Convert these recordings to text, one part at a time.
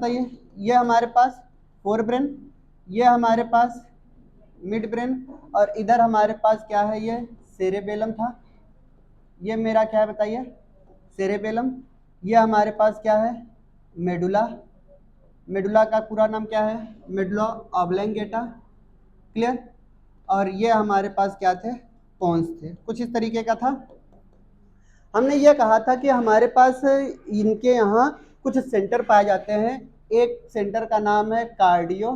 बताइए, ये हमारे पास फोर ब्रेन, ये हमारे पास मिड ब्रेन, और इधर हमारे पास क्या है, ये सेरेबेलम था। ये मेरा क्या है बताइए, सेरेबेलम। ये हमारे पास क्या है, मेडुला। मेडुला का पूरा नाम क्या है, मेडुला ऑब्लंगेटा। क्लियर। और ये हमारे पास क्या थे, पोन्स थे। कुछ इस तरीके का था। हमने ये कहा था कि हमारे पास इनके यहाँ कुछ सेंटर पाए जाते हैं। एक सेंटर का नाम है कार्डियो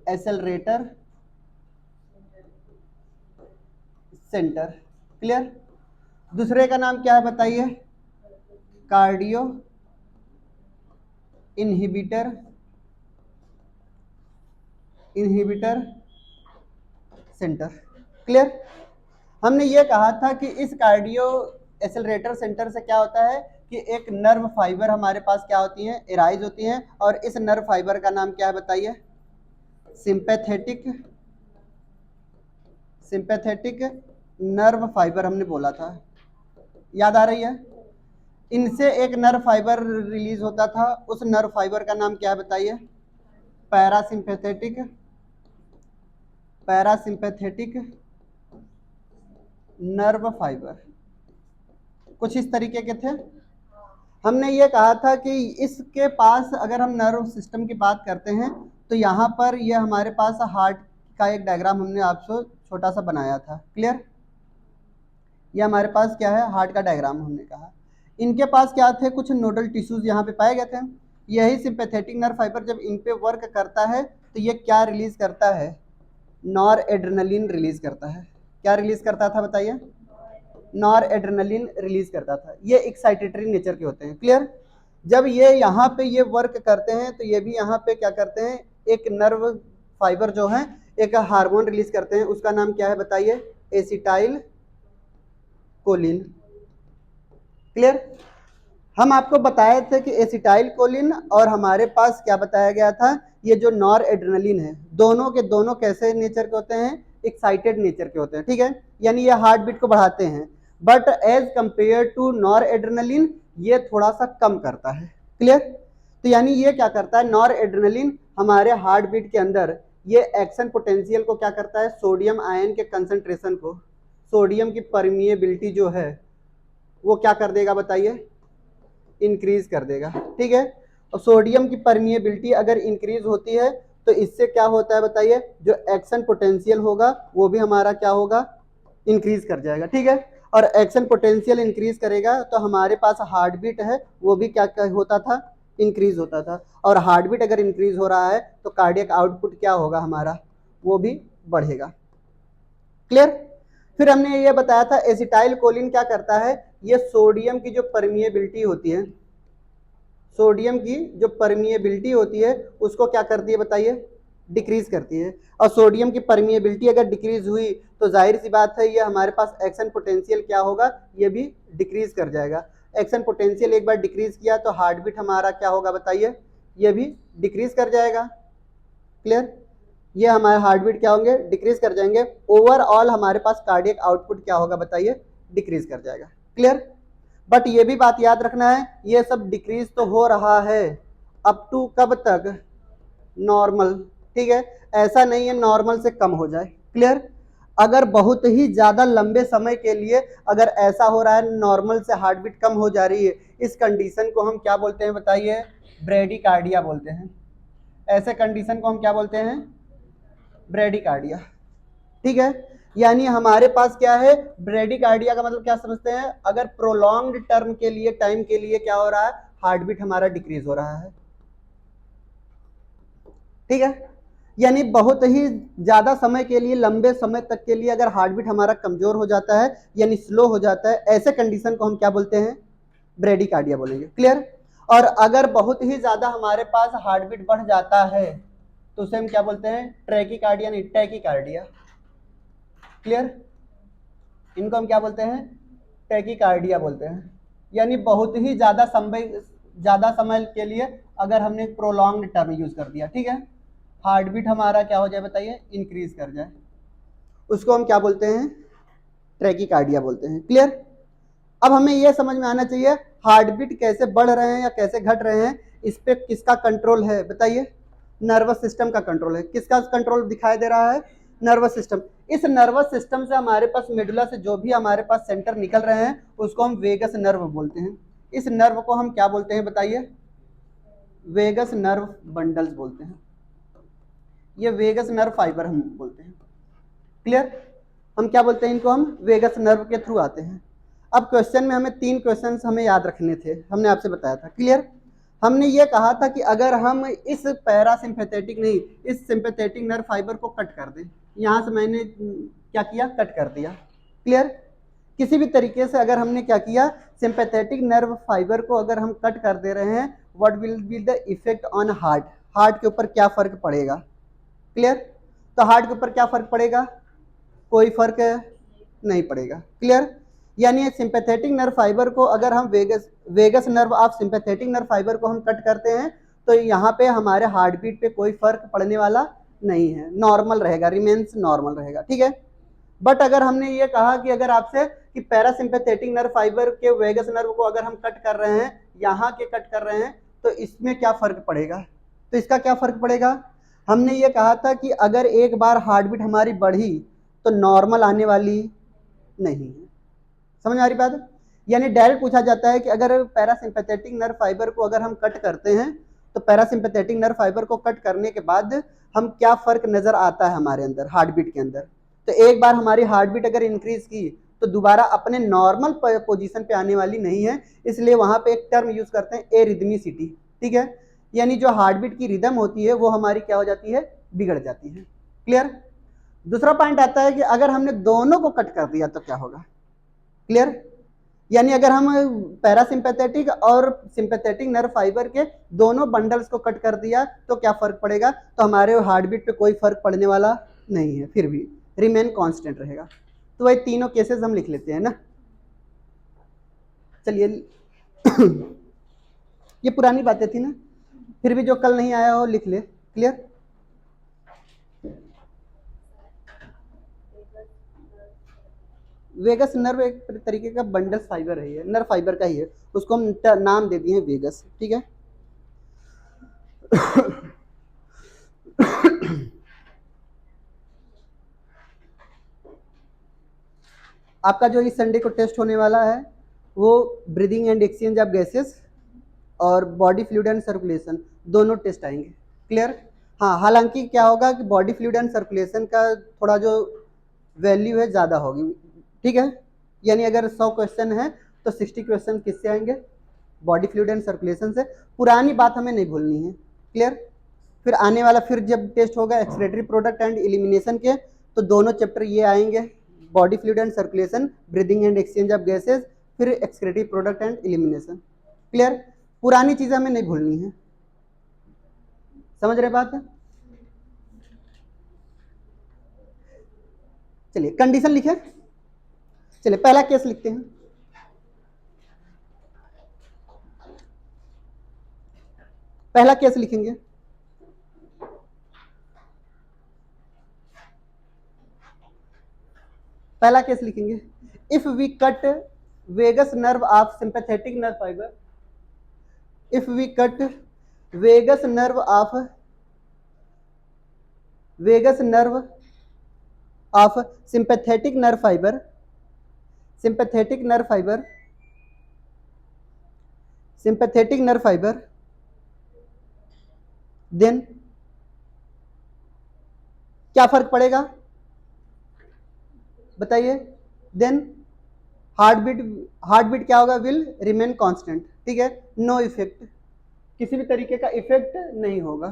एक्सेलरेटर सेंटर। क्लियर। दूसरे का नाम क्या है बताइए, कार्डियो इनहिबिटर सेंटर। क्लियर। हमने ये कहा था कि इस कार्डियो एक्सेलरेटर सेंटर से क्या होता है कि एक नर्व फाइबर हमारे पास क्या होती है, एराइज होती हैं, और इस नर्व फाइबर का नाम क्या है बताइए, सिंपैथेटिक नर्व फाइबर हमने बोला था। याद आ रही है। इनसे एक नर्व फाइबर रिलीज होता था, उस नर्व फाइबर का नाम क्या है बताइए, पैरासिम्पैथेटिक नर्व फाइबर। कुछ इस तरीके के थे। हमने ये कहा था कि इसके पास अगर हम नर्व सिस्टम की बात करते हैं तो यहाँ पर ये हमारे पास हार्ट का एक डायग्राम हमने आपको छोटा सा बनाया था। क्लियर। ये हमारे पास क्या है, हार्ट का डायग्राम हमने कहा। इनके पास क्या थे, कुछ नोडल टिश्यूज यहाँ पे पाए गए थे। यही सिंपैथेटिक नर्व फाइबर जब इन पे वर्क करता है तो ये क्या रिलीज करता है, नॉर एड्रेनलिन रिलीज करता है। क्या रिलीज करता था बताइए, नॉर एड्रेनलिन रिलीज करता था। ये एक्साइटेटरी नेचर के होते हैं। क्लियर। जब ये यहाँ पे ये वर्क करते हैं तो ये भी यहाँ पे क्या करते हैं, एक नर्व फाइबर जो है एक हार्मोन रिलीज करते हैं, उसका नाम क्या है बताइए, एसिटाइल कोलिन। क्लियर। हम आपको बताए थे कि एसिटाइल कोलिन और हमारे पास क्या बताया गया था, ये जो नॉर एड्रेनलिन है, दोनों के दोनों कैसे नेचर के होते हैं, एक्साइटेड नेचर के होते हैं। ठीक है, यानी ये हार्ट बीट को बढ़ाते हैं, but as compare to noradrenaline ये थोड़ा सा कम करता है। क्लियर। तो यानी ये क्या करता है, नॉर एड्रेनलिन हमारे हार्ट बीट के अंदर ये एक्शन पोटेंशियल को क्या करता है, सोडियम आयन के कंसंट्रेशन को, सोडियम की परमिएबिलिटी जो है वो क्या कर देगा बताइए, इंक्रीज कर देगा। ठीक है। और सोडियम की परमिएबिलिटी अगर इंक्रीज होती है तो इससे क्या होता है बताइए, जो एक्शन पोटेंशियल होगा वो भी हमारा क्या होगा, इंक्रीज कर जाएगा। ठीक है। और एक्शन पोटेंशियल इंक्रीज करेगा तो हमारे पास हार्ट बीट है वो भी क्या होता था, इंक्रीज होता था। और हार्ट बीट अगर इंक्रीज हो रहा है तो कार्डियक आउटपुट क्या होगा हमारा, वो भी बढ़ेगा। क्लियर। फिर हमने ये बताया था एसिटाइल कोलिन क्या करता है, ये सोडियम की जो परमिएबिलिटी होती है, सोडियम की जो परमिएबिलिटी होती है उसको क्या करती है बताइए, डिक्रीज करती है। और सोडियम की परमिएबिलिटी अगर डिक्रीज हुई तो जाहिर सी बात है ये हमारे पास एक्शन पोटेंशियल क्या होगा, ये भी डिक्रीज कर जाएगा। एक्शन पोटेंशियल एक बार डिक्रीज किया तो हार्ट बीट हमारा क्या होगा बताइए, ये भी डिक्रीज कर जाएगा। क्लियर। ये हमारे हार्ट बीट क्या होंगे, डिक्रीज कर जाएंगे। ओवरऑल हमारे पास कार्डियक आउटपुट क्या होगा बताइए, डिक्रीज कर जाएगा। क्लियर। बट ये भी बात याद रखना है, ये सब डिक्रीज तो हो रहा है अप टू कब तक, नॉर्मल। ठीक है, ऐसा नहीं है नॉर्मल से कम हो जाए। क्लियर। अगर बहुत ही ज्यादा लंबे समय के लिए अगर ऐसा हो रहा है, नॉर्मल से हार्ट बीट कम हो जा रही है, इस कंडीशन को हम क्या बोलते हैं बताइए, ब्रेडिकार्डिया बोलते हैं। ऐसे कंडीशन को हम क्या बोलते हैं, ब्रेडिकार्डिया। ठीक है। यानी हमारे पास क्या है, ब्रेडिकार्डिया का मतलब क्या समझते हैं, अगर प्रोलॉन्ग्ड टर्म के लिए, टाइम के लिए क्या हो रहा है, हार्ट बीट हमारा डिक्रीज हो रहा है। ठीक है। यानी बहुत ही ज्यादा समय के लिए, लंबे समय तक के लिए अगर हार्ट बीट हमारा कमजोर हो जाता है यानी स्लो हो जाता है, ऐसे कंडीशन को हम क्या बोलते हैं, ब्रेडिकार्डिया बोलेंगे। क्लियर। और अगर बहुत ही ज्यादा हमारे पास हार्ट बीट बढ़ जाता है तो उसे हम क्या बोलते हैं, ट्रैकीकार्डिया नहीं, टैकीकार्डिया। क्लियर। इनको हम क्या बोलते हैं, टैकीकार्डिया बोलते हैं। यानी बहुत ही ज्यादा समय के लिए अगर हमने प्रोलॉन्ग्ड टर्म यूज कर दिया, ठीक है, हार्ट बीट हमारा क्या हो जाए बताइए, इंक्रीज कर जाए, उसको हम क्या बोलते हैं, ट्रैकीकार्डिया बोलते हैं। क्लियर। अब हमें यह समझ में आना चाहिए हार्ट बीट कैसे बढ़ रहे हैं या कैसे घट रहे हैं, इस पे किसका कंट्रोल है बताइए? नर्वस सिस्टम का कंट्रोल है। किसका कंट्रोल दिखाई दे रहा है? Nervous system. इस नर्वस सिस्टम से हमारे पास मेडुला से जो भी हमारे पास सेंटर निकल रहे हैं उसको हम वेगस नर्व बोलते हैं। इस नर्व को हम क्या बोलते हैं बताइए? वेगस नर्व बंडल्स बोलते हैं। ये वेगस नर्व फाइबर हम बोलते हैं। क्लियर? हम क्या बोलते हैं इनको? हम वेगस नर्व के थ्रू आते हैं। अब क्वेश्चन में हमें 3 क्वेश्चन हमें याद रखने थे, हमने आपसे बताया था। क्लियर? हमने ये कहा था कि अगर हम इस पैरासिम्पैथेटिक नहीं, इस सिंपैथेटिक नर्व फाइबर को कट कर दें, यहां से मैंने क्या किया? कट कर दिया। क्लियर? किसी भी तरीके से अगर हमने क्या किया, सिंपैथेटिक नर्व फाइबर को अगर हम कट कर दे रहे हैं, what will be the effect on heart? Heart के ऊपर क्या फर्क पड़ेगा? क्लियर? तो हार्ट के ऊपर क्या फर्क पड़ेगा? कोई फर्क नहीं पड़ेगा। क्लियर? यानी सिंपैथेटिक नर्व फाइबर को अगर हम vagus nerve of sympathetic nerve fibre को हम कट करते हैं तो यहाँ पे हमारे हार्ट बीट पे कोई फर्क पड़ने वाला नहीं है, नॉर्मल रहेगा, रिमेन्स नॉर्मल रहेगा। ठीक है? बट अगर हमने ये कहा कि अगर आपसे कि पैरासिम्पैथेटिक नर्व फाइबर के वेगस नर्व को अगर हम कट कर रहे हैं, यहाँ के कट कर रहे हैं, तो इसमें क्या फर्क पड़ेगा? तो इसका क्या फर्क पड़ेगा? हमने ये कहा था कि अगर एक बार हार्ट बीट हमारी बढ़ी तो नॉर्मल आने वाली नहीं है। समझ आ रही बात? यानी डायरेक्ट पूछा जाता है कि अगर पैरासिम्पैथेटिक नर्व फाइबर को अगर हम कट करते हैं तो पैरासिम्पैथेटिक नर्व फाइबर को कट करने के बाद हम क्या फर्क नजर आता है हमारे अंदर, हार्ट बीट के अंदर? तो एक बार हमारी हार्ट बीट अगर इंक्रीज की तो दोबारा अपने नॉर्मल पोजीशन पे आने वाली नहीं है, इसलिए वहां पे एक टर्म यूज करते हैं एरिथमिसिटी। ठीक है? यानी जो हार्ट बीट की रिदम होती है वो हमारी क्या हो जाती है? बिगड़ जाती है। क्लियर? दूसरा पॉइंट आता है कि अगर हमने दोनों को कट कर दिया तो क्या होगा? क्लियर? यानी अगर हम पैरासिम्पैथेटिक और सिंपैथेटिक नर्व फाइबर के दोनों बंडल्स को कट कर दिया तो क्या फर्क पड़ेगा? तो हमारे हार्ट बीट पे कोई फर्क पड़ने वाला नहीं है, फिर भी रिमेन कांस्टेंट रहेगा। तो वही तीनों केसेस हम लिख लेते हैं ना। चलिए ये पुरानी बातें थी ना, फिर भी जो कल नहीं आया हो लिख ले। क्लियर? वेगस नर्व एक तरीके का बंडल फाइबर है, ये नर्व फाइबर का ही है, उसको हम नाम दे दिए वेगस। ठीक है? आपका जो इस संडे को टेस्ट होने वाला है वो breathing and exchange of gases और बॉडी फ्लूइड एंड सर्कुलेशन दोनों टेस्ट आएंगे। क्लियर? हाँ, हालांकि क्या होगा कि बॉडी फ्लूइड एंड सर्कुलेशन का थोड़ा जो वैल्यू है ज़्यादा होगी। ठीक है? यानी अगर 100 क्वेश्चन है तो 60 क्वेश्चन किससे आएंगे? बॉडी फ्लूइड एंड सर्कुलेशन से। पुरानी बात हमें नहीं भूलनी है। क्लियर? फिर आने वाला फिर जब टेस्ट होगा एक्सक्रीटरी प्रोडक्ट एंड एलिमिनेशन के तो दोनों चैप्टर ये आएंगे, body fluid and circulation, breathing and exchange of gases, फिर excretory product and elimination. Clear? पुरानी चीजें हमें नहीं भूलनी है। समझ रहे बात? चलिए कंडीशन लिखे। चलिए पहला केस लिखते हैं। पहला केस लिखेंगे। पहला केस लिखेंगे, if we cut vagus nerve of sympathetic nerve fibre, if we cut vagus nerve of sympathetic nerve fibre, sympathetic nerve fibre, sympathetic nerve fibre, then क्या फर्क पड़ेगा बताइए? देन हार्ट बीट क्या होगा? Will remain constant. ठीक है? No effect, किसी भी तरीके का इफेक्ट नहीं होगा।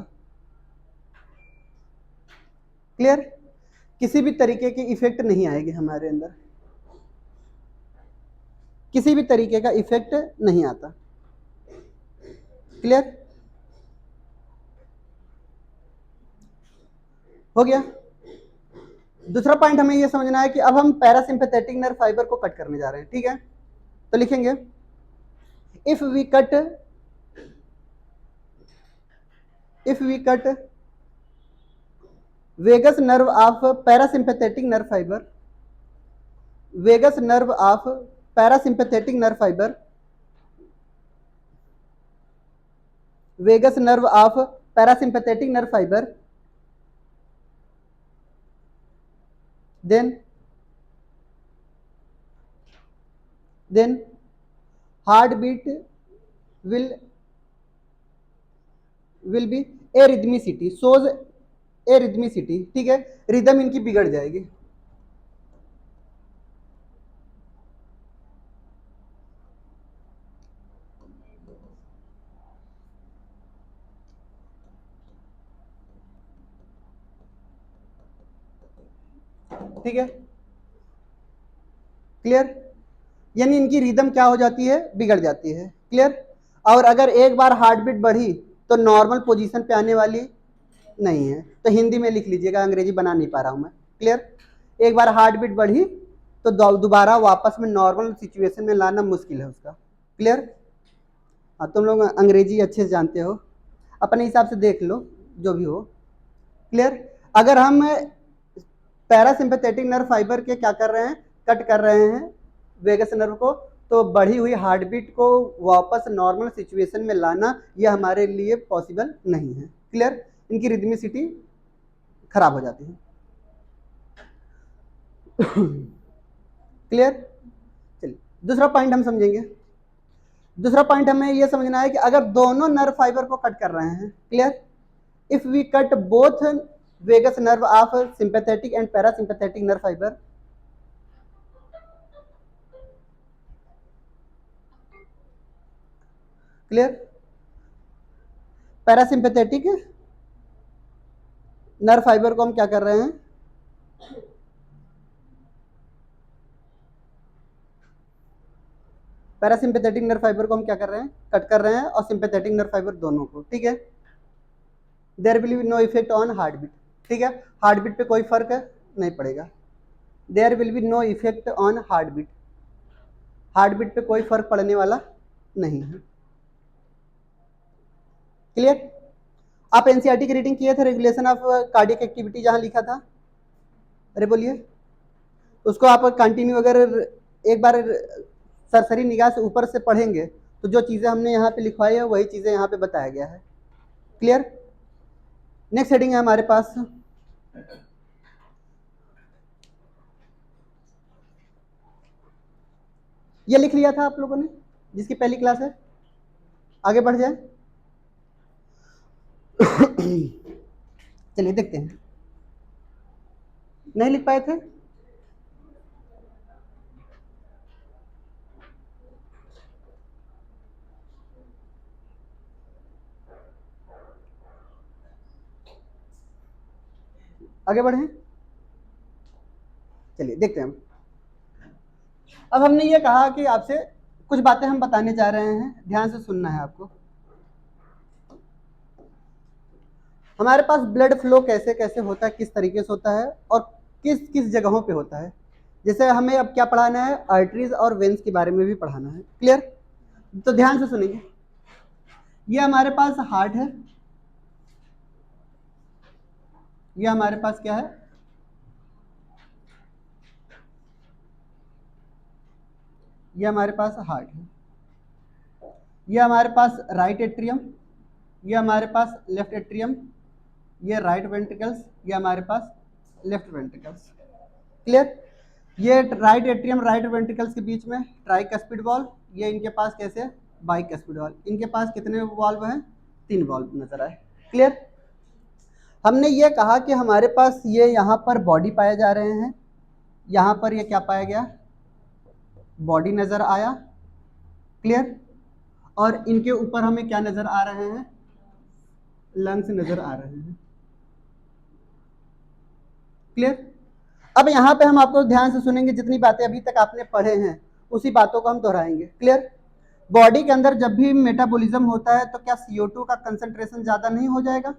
क्लियर? किसी भी तरीके की इफेक्ट नहीं आएगी हमारे अंदर, किसी भी तरीके का इफेक्ट नहीं आता। क्लियर? हो गया। दूसरा पॉइंट हमें यह समझना है कि अब हम पैरासिम्पैथेटिक नर्व फाइबर को कट करने जा रहे हैं। ठीक है? तो लिखेंगे, if we cut vagus nerve of parasympathetic nerve fibre, vagus nerve of parasympathetic nerve fibre, vagus nerve of parasympathetic nerve fibre, then heartbeat will be arrhythmicity, shows arrhythmicity, ठीक है, रिदम इनकी बिगड़ जाएगी। ठीक है, क्लियर, यानी इनकी रिदम क्या हो जाती है, बिगड़ जाती है। क्लियर, और अगर एक बार हार्ट बीट बढ़ी तो नॉर्मल पोजीशन पे आने वाली नहीं है। तो हिंदी में लिख लीजिएगा, अंग्रेजी बना नहीं पा रहा हूं मैं। क्लियर, एक बार हार्ट बीट बढ़ी तो दोबारा वापस में नॉर्मल सिचुएशन में लाना मुश्किल है उसका। क्लियर, हाँ, तुम लोग अंग्रेजी अच्छे से जानते हो, अपने हिसाब से देख लो जो भी हो। क्लियर, अगर हम पैरासिम्पैथेटिक नर्व फाइबर के क्या कर रहे हैं, कट कर रहे हैं वेगस नर्व को, तो बढ़ी हुई हार्ट बीट को वापस नॉर्मल सिचुएशन में लाना यह हमारे लिए पॉसिबल नहीं है। क्लियर, इनकी रिदमिसिटी खराब हो जाती है। क्लियर, चलिए दूसरा पॉइंट हम समझेंगे। दूसरा पॉइंट हमें यह समझना है कि अगर दोनों नर्व फाइबर को कट कर रहे हैं, clear, if we cut both vagus nerve of sympathetic and parasympathetic nerve fibre, clear, parasympathetic nerve fibre को हम क्या कर रहे हैं, पैरासिम्पैथेटिक नर्व फाइबर को हम क्या कर रहे हैं, कट कर रहे हैं, और सिंपैथेटिक नर्व फाइबर दोनों को। ठीक है, there will be no effect on heart beat. ठीक है, हार्ट बीट पे कोई फर्क नहीं पड़ेगा। There will be no effect on heart beat, heart beat पे कोई फर्क पड़ने वाला नहीं है। क्लियर, आप एनसीईआरटी की रीडिंग किए थे, रेगुलेशन ऑफ कार्डियक एक्टिविटी जहां लिखा था, अरे बोलिए, उसको आप कंटिन्यू अगर एक बार सरसरी निगाह से ऊपर से पढ़ेंगे तो जो चीजें हमने यहाँ पे लिखवाई है वही चीजें यहाँ पे बताया गया है। क्लियर, नेक्स्ट हेडिंग है हमारे पास, ये लिख लिया था आप लोगों ने जिसकी पहली क्लास है, आगे बढ़ जाए। चलिए देखते हैं, नहीं लिख पाए थे, आगे बढ़े, चलिए देखते हैं। अब हमने ये कहा कि आपसे कुछ बातें हम बताने जा रहे हैं, ध्यान से सुनना है आपको। हमारे पास ब्लड फ्लो कैसे कैसे होता है, किस तरीके से होता है और किस किस जगहों पे होता है। जैसे हमें अब क्या पढ़ाना है, आर्टरीज और वेन्स के बारे में भी पढ़ाना है। क्लियर, तो ध्यान से सुनेंगे। ये हमारे पास हार्ट है, ये हमारे पास क्या है, ये हमारे पास हार्ट है, ये हमारे पास राइट एट्रियम, ये हमारे पास लेफ्ट एट्रियम, ये राइट वेंट्रिकल्स, ये हमारे पास लेफ्ट वेंट्रिकल्स। क्लियर, ये राइट एट्रियम राइट वेंट्रिकल्स के बीच में ट्राइकस्पिड वॉल्व, ये इनके पास कैसे बाइकस्पिड वॉल्व। इनके पास कितने वॉल्व हैं, 3 वॉल्व नजर आए। क्लियर, हमने ये कहा कि हमारे पास ये यहाँ पर बॉडी पाए जा रहे हैं, यहाँ पर ये क्या पाया गया, बॉडी नजर आया। क्लियर, और इनके ऊपर हमें क्या नजर आ रहे हैं, लंग्स नजर आ रहे हैं। क्लियर, अब यहाँ पे हम आपको ध्यान से सुनेंगे, जितनी बातें अभी तक आपने पढ़े हैं उसी बातों को हम दोहराएंगे। क्लियर, बॉडी के अंदर जब भी मेटाबॉलिज्म होता है तो क्या CO2 का कंसंट्रेशन ज्यादा नहीं हो जाएगा,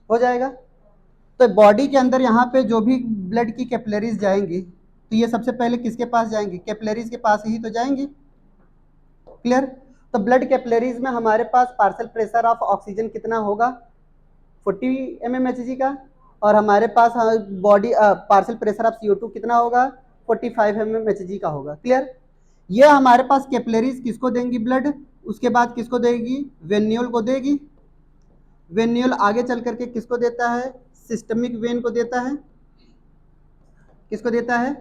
हो जाएगा। तो बॉडी के अंदर यहाँ पे जो भी ब्लड की कैपिलरीज जाएंगी तो ये सबसे पहले किसके पास जाएंगी, कैपिलरीज के पास ही तो जाएंगी। क्लियर, तो ब्लड कैपिलरीज में हमारे पास पार्शियल प्रेशर ऑफ ऑक्सीजन कितना होगा, 40 mmHg का, और हमारे पास body partial pressure of CO2 कितना होगा, 45 mmHg का होगा। क्लियर, ये हमारे पास कैपिलरीज किसको देंगी ब्लड, उसके बाद किसको देगी, वेन्यूल को देगी। वेन्यूल आगे चल करके किसको देता है, सिस्टमिक वेन को देता है। किसको देता है,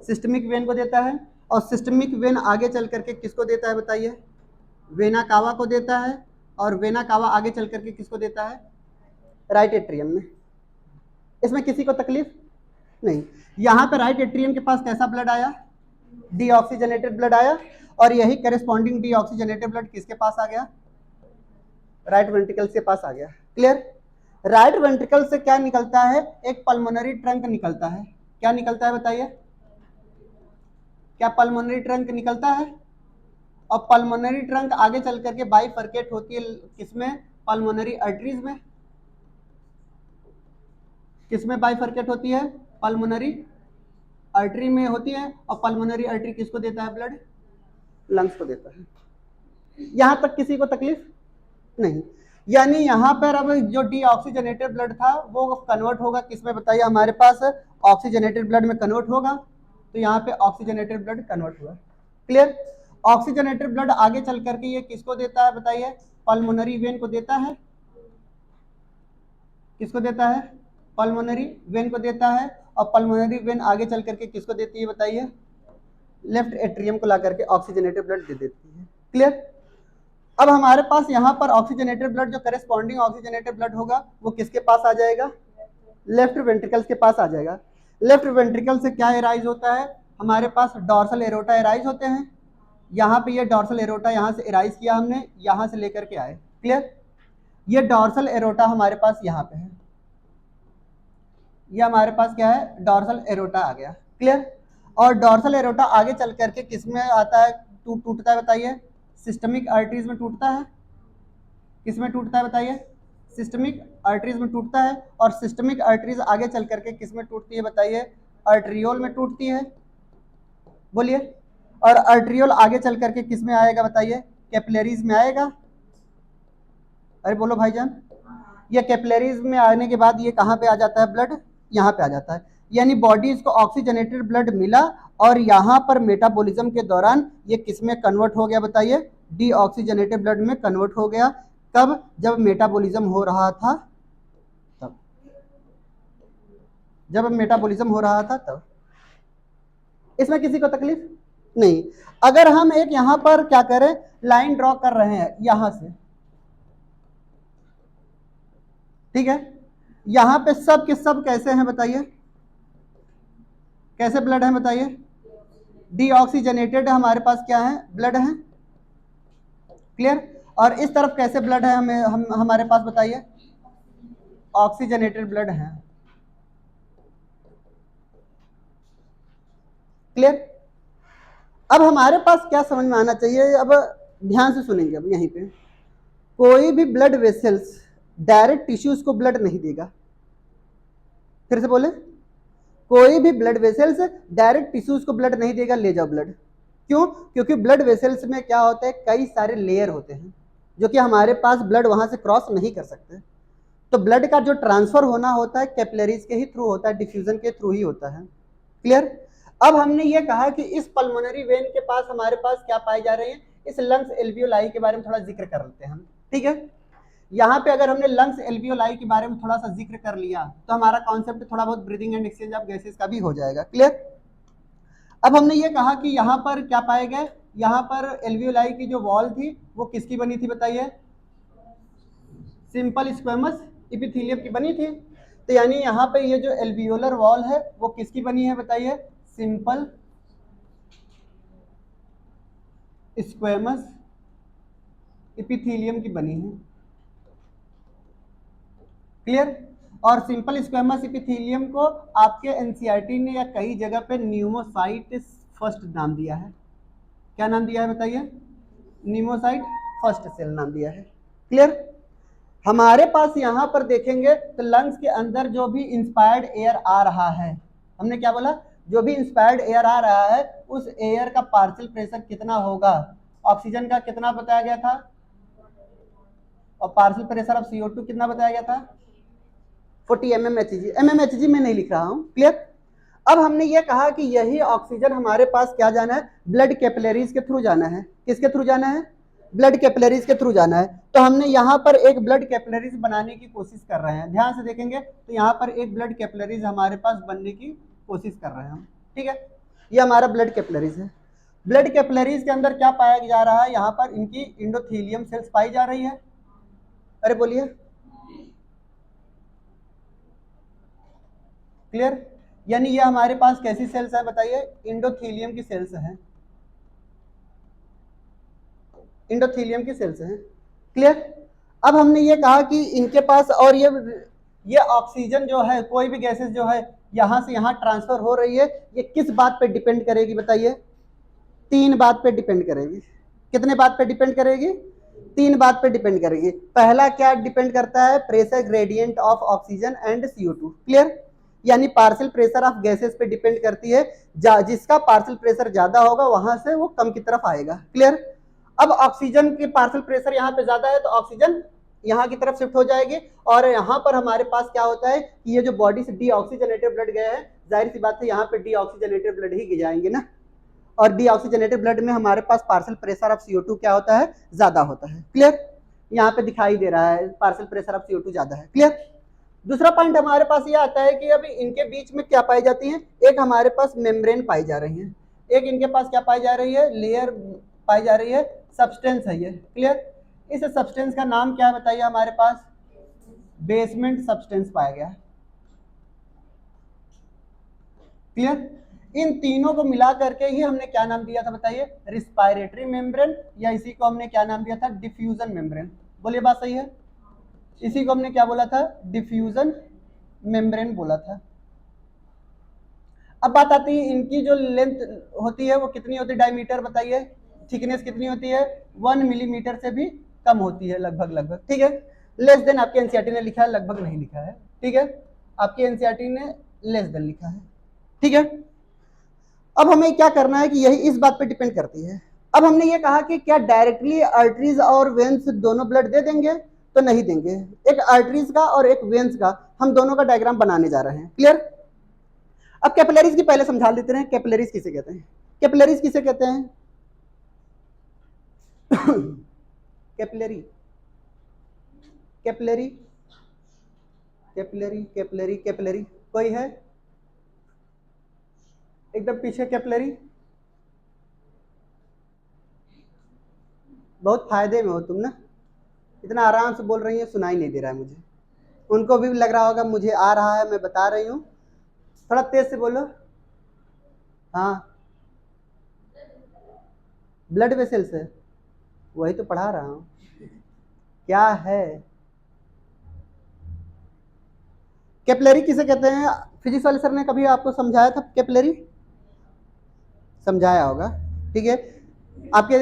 सिस्टमिक वेन को देता है। और सिस्टमिक वेन आगे चल करके किसको देता है बताइए, वेना कावा को देता है। और वेना कावा आगे चल करके किसको देता है, राइट एट्रियम में। इसमें किसी को तकलीफ नहीं। यहां पे राइट एट्रियम के पास कैसा ब्लड आया, डीऑक्सीजनेटेड ब्लड आया। और यही करेस्पॉन्डिंग डीऑक्सीजनेटेड ब्लड किसके पास आ गया, राइट वेंट्रिकल के पास आ गया। क्लियर। राइट वेंट्रिकल से क्या निकलता है, एक पल्मोनरी ट्रंक निकलता है। क्या निकलता है बताइए, क्या पल्मोनरी ट्रंक निकलता है। और पल्मोनरी ट्रंक आगे चल करके बाइफर्केट होती है किसमें, पल्मोनरी आर्टरीज में। किसमें बाइफर्केट होती है, पल्मोनरी आर्टरी में होती है। और पल्मोनरी आर्टरी किसको देता है ब्लड, लंग्स को देता है। यहां तक किसी को तकलीफ नहीं। यानी यहां पर अब जो डीऑक्सीजनेटेड ब्लड था वो कन्वर्ट होगा किसमें बताइए, हमारे पास ऑक्सीजनेटेड ब्लड में कन्वर्ट होगा। तो यहाँ पे ऑक्सीजनेटेड ब्लड कन्वर्ट हुआ। क्लियर। ऑक्सीजनेटेड ब्लड आगे चल करके ये किसको देता है बताइए, पल्मोनरी वेन को देता है। किसको देता है, पल्मोनरी वेन को देता है। और पल्मोनरी वेन आगे चल करके किसको देती है बताइए, लेफ्ट एट्रियम को ला करके ऑक्सीजनेटेड ब्लड दे देती है। क्लियर। अब हमारे पास यहाँ पर ऑक्सीजनेटेड ब्लड, जो करेस्पॉन्डिंग ऑक्सीजनेटेड ब्लड होगा वो किसके पास आ जाएगा, लेफ्ट वेंट्रिकल के पास आ जाएगा। लेफ्ट वेंट्रिकल से क्या एराइज होता है, हमारे पास डॉर्सल एरोटा एराइज होते हैं। यहाँ पे ये डॉर्सल एरोटा यहाँ से एराइज किया हमने, यहाँ से लेकर के आए। क्लियर। ये डॉर्सल एरोटा हमारे पास यहाँ पे है, ये हमारे पास क्या है, डॉर्सल एरोटा आ गया। क्लियर। और डॉर्सल एरोटा आगे चल करके किसमें आता है, टूटता है बताइए, सिस्टमिक आर्टरीज में टूटता है। किसमें टूटता है बताइए, सिस्टमिक आर्टरीज में टूटता है। और सिस्टमिक आर्टरीज आगे चल करके किसमें टूटती है बताइए, आर्टरियोल में टूटती है। बोलिए। और आर्टरियोल आगे चल करके किसमें आएगा बताइए, कैपिलरीज में आएगा। अरे बोलो भाईजान। ये कैपिलरीज में आने के बाद ये कहाँ पे आ जाता है ब्लड, यहाँ पे आ जाता है। यानी बॉडी इसको ऑक्सीजनेटेड ब्लड मिला और यहाँ पर मेटाबॉलिज्म के दौरान ये किसमें कन्वर्ट हो गया बताइए, डीऑक्सीजनेटेड ब्लड में कन्वर्ट हो गया। कब, जब मेटाबॉलिज्म हो रहा था तब, जब मेटाबॉलिज्म हो रहा था तब। इसमें किसी को तकलीफ नहीं। अगर हम एक यहां पर क्या करें, लाइन ड्रॉ कर रहे हैं यहां से, ठीक है। यहां पे सब के सब कैसे हैं बताइए, कैसे ब्लड है बताइए, डीऑक्सीजनेटेड हमारे पास क्या है, ब्लड है। क्लियर। और इस तरफ कैसे ब्लड है, हमारे पास बताइए, ऑक्सीजनेटेड ब्लड है। क्लियर। अब हमारे पास क्या समझ में आना चाहिए, अब ध्यान से सुनेंगे। अब यहीं पे कोई भी ब्लड वेसल्स डायरेक्ट टिश्यूज को ब्लड नहीं देगा। फिर से बोले, कोई भी ब्लड वेसल्स डायरेक्ट टिश्यूज को ब्लड नहीं देगा, ले जाओ ब्लड। क्यों, क्योंकि ब्लड वेसल्स में क्या होता है, कई सारे लेयर होते हैं जो कि हमारे पास ब्लड वहां से क्रॉस नहीं कर सकते। तो ब्लड का जो ट्रांसफर होना होता है कैपिलरीज के ही थ्रू होता है, डिफ्यूजन के थ्रू ही होता है। क्लियर। अब हमने ये कहा कि इस पल्मोनरी वेन के पास हमारे पास क्या पाए जा रहे हैं, इस लंग्स एल्वियोलाई के बारे में थोड़ा जिक्र कर लेते हैं हम। ठीक है। यहाँ पे अगर हमने लंग्स एल्वियोलाई के बारे में थोड़ा सा जिक्र कर लिया तो हमारा कॉन्सेप्ट थोड़ा बहुत breathing and exchange of gases का भी हो जाएगा। क्लियर। अब हमने ये कहा कि यहाँ पर क्या पाए गए, यहाँ पर एल्वियोलाई की जो वॉल थी वो किसकी बनी थी बताइए, सिंपल स्क्वेमस इपिथेलियम की बनी थी। तो यानी यहाँ पे ये जो एल्वियोलर वॉल है वो किसकी बनी है बताइए, सिंपल स्क्वेमस इपिथेलियम की बनी है। क्लियर। और सिंपल स्क्वेमस इपिथेलियम को आपके एनसीईआरटी ने या कई जगह पे न्यूमोसाइट फर्स्ट नाम दिया है। क्या नाम दिया है बताइए, न्यूमोसाइट फर्स्ट सेल नाम दिया है। क्लियर। हमारे पास यहाँ पर देखेंगे तो लंग्स के अंदर जो भी इंस्पायर्ड एयर आ रहा है, हमने क्या बोला, जो भी इंस्पायर्ड एयर आ रहा है उस एयर का पार्शियल प्रेशर कितना होगा, ऑक्सीजन का कितना बताया गया था, और पार्शियल प्रेशर ऑफ CO2 कितना बताया गया था, 40 mmHg। mmHg में नहीं लिख रहा हूं। क्लियर। अब हमने ये कहा कि यही ऑक्सीजन हमारे पास क्या जाना है, ब्लड कैपिलरीज के थ्रू जाना है। किसके थ्रू जाना है, ब्लड कैपिलरीज के थ्रू जाना है। तो हमने यहाँ पर एक ब्लड कैपिलरीज बनाने की कोशिश कर रहे हैं, ध्यान से देखेंगे तो यहाँ पर एक ब्लड कैपिलरीज हमारे पास बनने की कोशिश कर रहे हैं हम, ठीक है। ये हमारा ब्लड कैपिलरीज है। ब्लड कैपिलरीज के अंदर क्या पाया जा रहा है, यहाँ पर इनकी इंडोथीलियम सेल्स पाई जा रही है। अरे बोलिए, क्लियर। यानी ये हमारे पास कैसी सेल्स है बताइए, इंडोथीलियम की सेल्स हैं, इंडोथीलियम की सेल्स हैं, क्लियर। अब हमने ये कहा कि इनके पास, और ये ऑक्सीजन जो है, कोई भी गैसेस जो है यहां से यहां ट्रांसफर हो रही है, ये किस बात पे डिपेंड करेगी बताइए, 3 बात पे डिपेंड करेगी। कितने बात पे डिपेंड करेगी, 3 बात पे डिपेंड करेगी। पहला क्या डिपेंड करता है, pressure gradient of oxygen and CO2, clear. यानी पार्शियल प्रेशर ऑफ गैसेस पे डिपेंड करती है, जिसका पार्शियल प्रेशर ज्यादा होगा वहां से वो कम की तरफ आएगा, क्लियर। अब ऑक्सीजन के पार्शियल प्रेशर यहाँ पे ज्यादा है तो ऑक्सीजन यहाँ की तरफ शिफ्ट हो जाएगी, और यहाँ पर हमारे पास क्या होता है कि ये जो बॉडी से डीऑक्सीजनेटेड ब्लड गए हैं, जाहिर सी बात है यहाँ पे डीऑक्सीजनेटेड ब्लड ही जाएंगे ना, और डीऑक्सीजनेटेड ब्लड में हमारे पास पार्शियल प्रेशर ऑफ CO2 क्या होता है, ज्यादा होता है, क्लियर। यहाँ पे दिखाई दे रहा है पार्शियल प्रेशर ऑफ CO2 ज्यादा है, क्लियर। दूसरा पॉइंट हमारे पास ये आता है कि अभी इनके बीच में क्या पाई जाती है, एक हमारे पास मेम्ब्रेन पाई जा रही है, एक इनके पास क्या पाई जा रही है, लेयर पाई जा रही है, सब्सटेंस है ये, क्लियर। इस सब्सटेंस का नाम क्या है बताइए, हमारे पास बेसमेंट सब्सटेंस पाया गया, क्लियर। इन तीनों को मिला करके ही हमने क्या नाम दिया था बताइए, रिस्पायरेटरी मेम्ब्रेन, या इसी को हमने क्या नाम दिया था, डिफ्यूजन मेम्ब्रेन। बोलिए बात सही है, इसी को हमने क्या बोला था, डिफ्यूजन मेम्ब्रेन बोला था। अब बात आती है इनकी जो लेंथ होती है वो कितनी होती है, डायमीटर बताइए, थिकनेस कितनी होती है, 1 मिलीमीटर से भी कम होती है लगभग, ठीक है। लेस देन आपके एनसीईआरटी ने लिखा है, लगभग नहीं लिखा है, ठीक है। आपके एनसीईआरटी ने लेस देन लिखा है, ठीक है। अब हमें क्या करना है कि यही इस बात पे डिपेंड करती है। अब हमने ये कहा कि क्या डायरेक्टली आर्टरीज और वेन्स दोनों ब्लड दे देंगे, तो नहीं देंगे। एक आर्टरीज का और एक वेन्स का हम दोनों का डायग्राम बनाने जा रहे हैं, क्लियर। अब कैपिलरीज की पहले समझा लेते हैं, कैपिलरीज किसे कहते हैं, कैपिलरीज किसे कहते हैं capillary, capillary, capillary, capillary, capillary, कोई है एकदम पीछे, कैपिलरी। बहुत फायदे में हो तुम ना, इतना आराम से बोल रही है, सुनाई नहीं दे रहा है मुझे। उनको भी लग रहा होगा मुझे आ रहा है, मैं बता रही हूँ, थोड़ा तेज से बोलो। हाँ, ब्लड वेसल्स है, वही तो पढ़ा रहा हूँ, क्या है कैपिलरी किसे कहते हैं। फिजिक्स वाले सर ने कभी आपको समझाया था कैपिलरी, समझाया होगा, ठीक है। आपके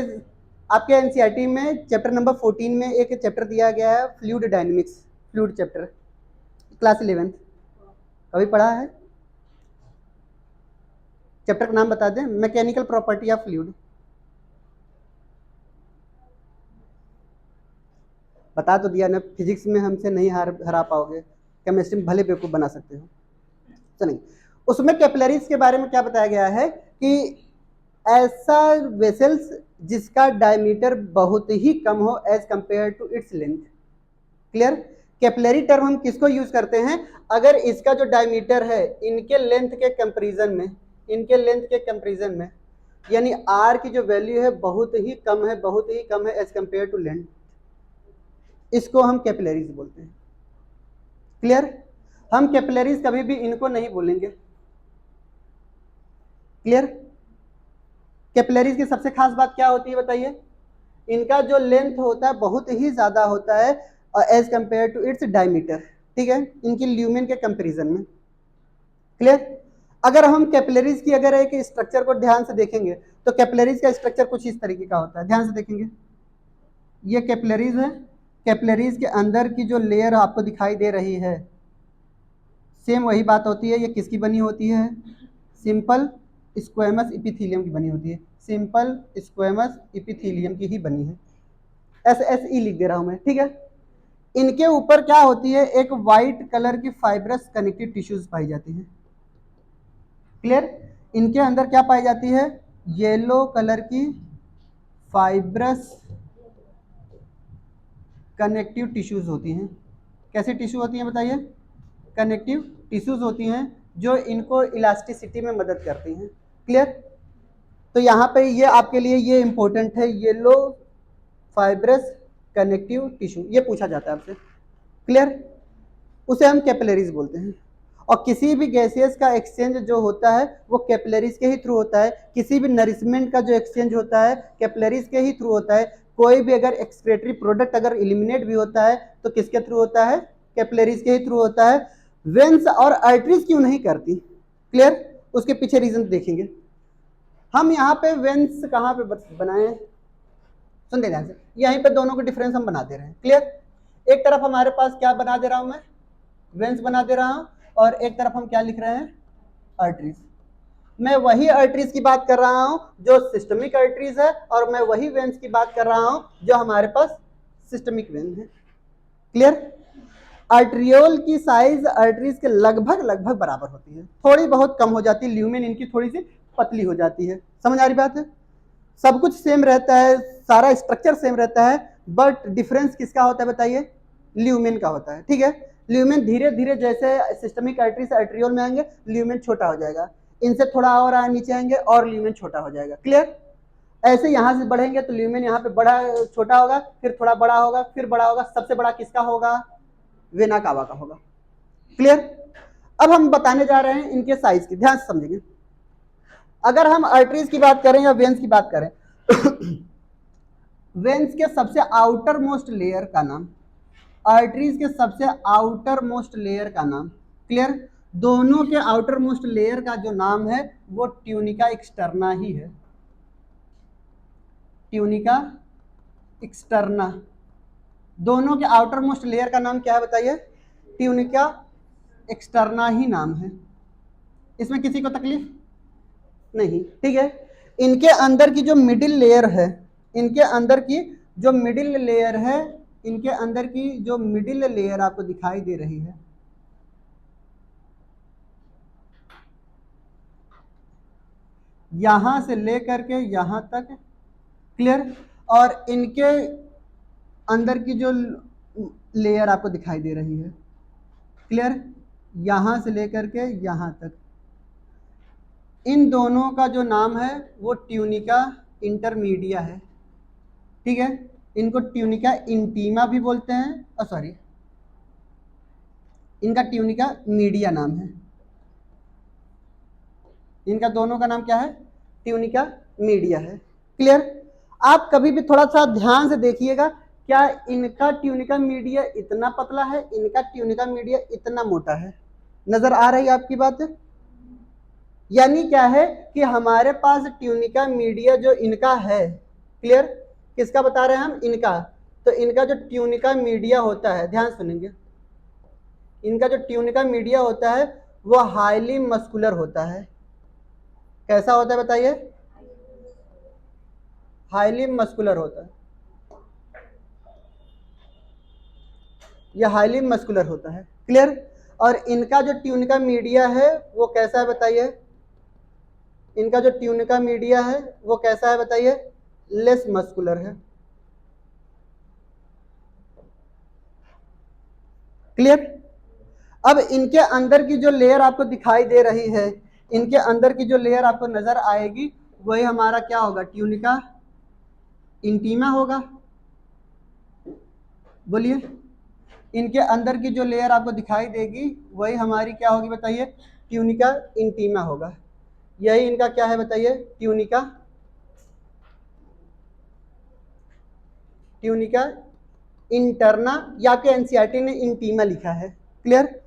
आपके एनसीईआरटी में चैप्टर नंबर 14 में एक चैप्टर दिया गया है, fluid dynamics, fluid chapter, class 11th, कभी पढ़ा है। चैप्टर का नाम बता दें, मैकेनिकल प्रॉपर्टी ऑफ फ्लूइड। बता तो दिया ना, फिजिक्स में हमसे नहीं हरा पाओगे, केमिस्ट्री में भले बेवकूफ़ बना सकते हो। चलिए, उसमें कैपिलरीज के बारे में क्या बताया गया है कि ऐसा वेसल्स जिसका डायमीटर बहुत ही कम हो as compare to its length, clear. Capillary term हम किसको यूज करते हैं, अगर इसका जो डायमीटर है इनके लेंथ के कंपैरिजन में, इनके लेंथ के कंपैरिजन में, यानी आर की जो वैल्यू है बहुत ही कम है, बहुत ही कम है एज कंपेयर टू लेंथ, इसको हम कैपिलरीज बोलते हैं, क्लियर। हम कैपिलरीज कभी भी इनको नहीं बोलेंगे, क्लियर। कैपिलरीज की सबसे खास बात क्या होती है बताइए, इनका जो लेंथ होता है बहुत ही ज्यादा होता है as compare to its diameter, ठीक है, इनकी ल्यूमेन के कंपैरिजन में, क्लियर। अगर हम कैपिलरीज की अगर एक स्ट्रक्चर को ध्यान से देखेंगे तो कैपिलरीज का स्ट्रक्चर कुछ इस तरीके का होता है, ध्यान से देखेंगे, ये कैपिलरीज है। कैपिलरीज के अंदर की जो लेयर आपको दिखाई दे रही है, सेम वही बात होती है, ये किसकी बनी होती है, सिंपल स्क्वेमस इपिथीलियम की बनी होती है, सिंपल स्क्वेमस इपिथीलियम की ही बनी है, SSE लिख दे रहा हूं मैं, ठीक है। इनके ऊपर क्या होती है, एक वाइट कलर की फाइब्रस कनेक्टिव टिश्यूज पाई जाती है, क्लियर। इनके अंदर क्या पाई जाती है, येलो कलर की फाइब्रस कनेक्टिव टिश्यूज होती हैं। कैसी टिश्यू होती हैं बताइए, कनेक्टिव टिश्यूज होती हैं जो इनको इलास्टिसिटी में मदद करती हैं। क्लियर। तो यहाँ पे ये आपके लिए ये इंपॉर्टेंट है, येलो फाइब्रस कनेक्टिव टिश्यू, ये पूछा जाता है आपसे। क्लियर। उसे हम कैपिलरीज बोलते हैं। और किसी भी गैसेस का एक्सचेंज जो होता है वो कैपिलरीज के ही थ्रू होता है। किसी भी नरिशमेंट का जो एक्सचेंज होता है कैपिलरीज के ही थ्रू होता है। कोई भी अगर एक्सक्रेटरी प्रोडक्ट अगर इलिमिनेट भी होता है तो किसके थ्रू होता है, कैपिलरीज के ही थ्रू होता है। वेन्स और आर्टरीज क्यों नहीं करती, क्लियर, उसके पीछे रीजन देखेंगे। हम यहाँ पे वेन्स कहाँ पे बनाए हैं, सुन दे ध्यान से, यहीं पे दोनों को डिफरेंस हम बना दे रहे हैं। क्लियर। एक तरफ हमारे पास क्या बना दे रहा हूं मैं, वेन्स बना दे रहा हूं, और एक तरफ हम क्या लिख रहे हैं, आर्टरीज। मैं वही आर्टरीज की बात कर रहा हूं जो सिस्टमिक आर्टरीज है, और मैं वही वेन्स की बात कर रहा हूं जो हमारे पास सिस्टमिक वेन है। क्लियर। आर्ट्रियोल की साइज आर्टरीज के लगभग लगभग बराबर होती है, थोड़ी बहुत कम हो जाती है, ल्यूमेन इनकी थोड़ी सी पतली हो जाती है। समझ आ रही बात है, सब कुछ सेम रहता है, सारा स्ट्रक्चर सेम रहता है, बट डिफरेंस किसका होता है बताइए, ल्यूमेन का होता है। ठीक है। ल्यूमेन धीरे धीरे जैसे सिस्टमिक आर्टरी से आर्ट्रियोल में आएंगे ल्यूमेन छोटा हो जाएगा, इनसे थोड़ा और नीचे आएंगे और ल्यूमेन छोटा हो जाएगा। क्लियर। ऐसे यहां से बढ़ेंगे तो ल्यूमेन यहाँ पे बड़ा छोटा होगा, फिर थोड़ा बड़ा होगा, फिर बड़ा होगा, सबसे बड़ा किसका होगा, वेना कावा का होगा। क्लियर। अब हम बताने जा रहे हैं इनके साइज की, ध्यान से समझेंगे। अगर हम आर्टरीज की बात करें या वेन्स की बात करें वेन्स के सबसे आउटर मोस्ट लेयर का नाम, आर्टरीज के सबसे आउटर मोस्ट लेयर का नाम, क्लियर, दोनों के आउटर मोस्ट लेयर का जो नाम है वो ट्यूनिका एक्सटर्ना ही है। ट्यूनिका एक्सटर्ना, दोनों के आउटर मोस्ट लेयर का नाम क्या है बताइए, ट्यूनिका एक्सटर्ना ही नाम है। इसमें किसी को तकलीफ नहीं, ठीक है। इनके अंदर की जो मिडिल लेयर है, इनके अंदर की जो मिडिल लेयर है, इनके अंदर की जो मिडिल लेयर आपको दिखाई दे रही है, यहां से लेकर के यहां तक, क्लियर, और इनके अंदर की जो लेयर आपको दिखाई दे रही है, क्लियर, यहां से लेकर के यहां तक, इन दोनों का जो नाम है वो ट्यूनिका इंटरमीडिया है। ठीक है। इनको ट्यूनिका इंटीमा भी बोलते हैं, सॉरी, इनका ट्यूनिका मीडिया नाम है। इनका दोनों का नाम क्या है, ट्यूनिका मीडिया है। क्लियर। आप कभी भी थोड़ा सा ध्यान से देखिएगा, क्या इनका ट्यूनिका मीडिया इतना पतला है, इनका ट्यूनिका मीडिया इतना मोटा है, नजर आ रही है आपकी बात है? यानी क्या है कि हमारे पास ट्यूनिका मीडिया जो इनका है, क्लियर, किसका बता रहे हैं हम, इनका, तो इनका जो ट्यूनिका मीडिया होता है, ध्यान सुनेंगे, इनका जो ट्यूनिका मीडिया होता है वो हाईली मस्कुलर होता है। कैसा होता है बताइए, हाईली मस्कुलर होता है, यह हाईली मस्कुलर होता है। क्लियर। और इनका जो ट्यूनिका मीडिया है वो कैसा है बताइए, इनका जो ट्यूनिका मीडिया है वो कैसा है बताइए, लेस मस्कुलर है। क्लियर। अब इनके अंदर की जो लेयर आपको दिखाई दे रही है, इनके अंदर की जो लेयर आपको नजर आएगी वही हमारा क्या होगा, ट्यूनिका इंटीमा होगा। बोलिए, इनके अंदर की जो लेयर आपको दिखाई देगी वही हमारी क्या होगी बताइए, ट्यूनिका इंटीमा होगा। यही इनका क्या है बताइए, ट्यूनिका, ट्यूनिका इंटरना, या फिर एनसीईआरटी ने इंटीमा लिखा है। क्लियर।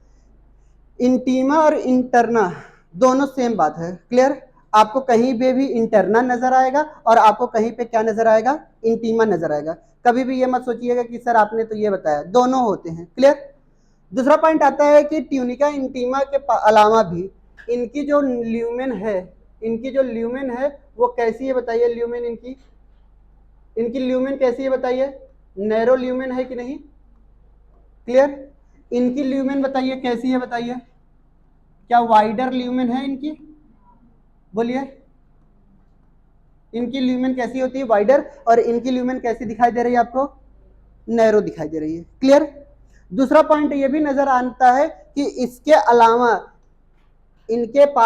इंटीमा और इंटरना दोनों सेम बात है। क्लियर। आपको कहीं पे भी इंटरना नजर आएगा और आपको कहीं पे क्या नजर आएगा, इंटीमा नजर आएगा। कभी भी ये मत सोचिएगा कि सर आपने तो ये बताया, दोनों होते हैं। क्लियर। दूसरा पॉइंट आता है कि ट्यूनिका इंटीमा के अलावा भी इनकी जो ल्यूमेन है, इनकी जो ल्यूमेन है वो कैसी है बताइए, ल्यूमेन इनकी, इनकी ल्यूमेन कैसी है बताइए, नैरो ल्यूमेन है कि नहीं। क्लियर। इनकी ल्यूमेन बताइए कैसी है बताइए, क्या वाइडर ल्यूमेन है इनकी, बोलिए, इनकी ल्यूमेन कैसी होती है? वाइडर, और इनकी ल्यूमेन कैसी दिखाई दे रही है आपको? नैरो दिखाई दे रही है। क्लियर? दूसरा पॉइंट ये भी नजर आता है कि इसके अलावा इनके पास